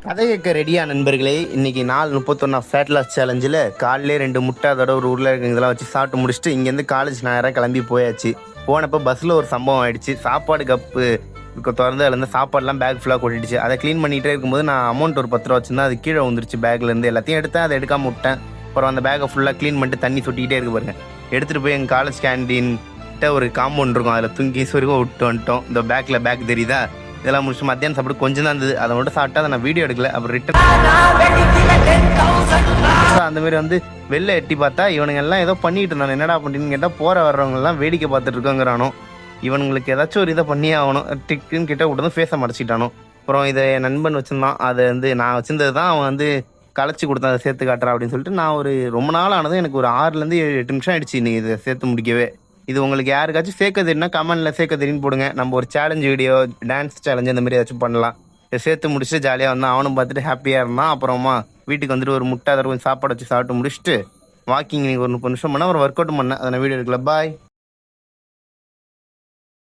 கதை கேட்க ரெடியா நண்பர்களே. இன்னைக்கு நாள் 31 ஃபேட் லாஸ் சேலஞ்சில் காலையிலே 2 முட்டை அதோட ஒரு உருளைக்கிழங்கு இதெல்லாம் வச்சு சாப்பிட்டு முடிச்சுட்டு இங்கேருந்து காலேஜ் நேராக கிளம்பி போயாச்சு. போனப்போ பஸ்ஸில் ஒரு சம்பவம் ஆயிடுச்சு. சாப்பாடு கப்பு திறந்து அதில் இருந்து சாப்பாடுலாம் பேக் ஃபுல்லாக கொட்டிடுச்சு. அதை க்ளீன் பண்ணிகிட்டே இருக்கும்போது நான் அமௌண்ட் ஒரு 10 ரூபா வச்சுருந்தேன். அது கீழே வந்துருச்சு. பேக்லேருந்து எல்லாத்தையும் எடுத்தேன், அதை எடுக்காமல் விட்டேன். அப்புறம் அந்த பேக்கை ஃபுல்லாக க்ளீன் பண்ணிட்டு தண்ணி சொட்டிக்கிட்டே இருக்கு பாருங்க. எடுத்துகிட்டு போய் எங்கள் காலேஜ் கேண்டீன் ஒரு காம்பவுண்ட் இருக்கும், அதில் தூங்கி சொருகம் விட்டு வந்துட்டோம். இந்த பேக் தெரியுதா, இதெல்லாம் முடிச்சு மத்தியானம் சாப்பிட்டு கொஞ்சம் தான் இருந்தது. அதை மட்டும் சாப்பிட்டா அதை நான் வீடியோ எடுக்கல. அப்புறம் ரிட்டன் அந்த மாதிரி வெளில எட்டி பார்த்தா இவனுங்க எல்லாம் ஏதோ பண்ணிட்டு இருந்தானு. என்னடா பண்ணின்னு கேட்டால் போகிற வர்றவங்க எல்லாம் வேடிக்கை பார்த்துட்டு இருக்கோங்கிறானோ. இவனுங்களுக்கு ஏதாச்சும் ஒரு இதை பண்ணியே ஆகணும். டிக்குன்னு கிட்ட விட்டு ஃபேஸை மறைச்சிட்டானோ. அப்புறம் இதை என் நண்பன் வச்சுருந்தான். அதை நான் வச்சிருந்தது தான் அவன் கலைச்சி கொடுத்தான். அதை சேர்த்து காட்டுறான் அப்படின்னு சொல்லிட்டு நான் ரொம்ப நாள் ஆனதும் எனக்கு ஒரு 6லேருந்து 8 நிமிஷம் ஆயிடுச்சு இன்னைக்கு இதை சேர்த்து முடிக்கவே. இது உங்களுக்கு யாருக்காச்சும் சேர்க்க தெரியும்னா கமெண்ட்டில் சேர்க்க தெரியும்னு போடுங்க. நம்ம ஒரு சேலஞ்ச் வீடியோ, டான்ஸ் சேலஞ்சு அந்த மாதிரி ஏதாச்சும் பண்ணலாம். இதை சேர்த்து முடிச்சுட்டு ஜாலியாக வந்தான். அவனும் பார்த்துட்டு ஹாப்பியாக இருந்தான். அப்புறமா வீட்டுக்கு வந்துட்டு ஒரு முட்டை அதை கொஞ்சம் சாப்பாடு வச்சு சாப்பிட்டு முடிச்சுட்டு வாக்கிங் ஒரு 30 நிமிஷம் பண்ணால் ஒரு ஒர்க் அவுட் பண்ணேன். அதை நான் வீடியோ எடுக்கல. பாய்.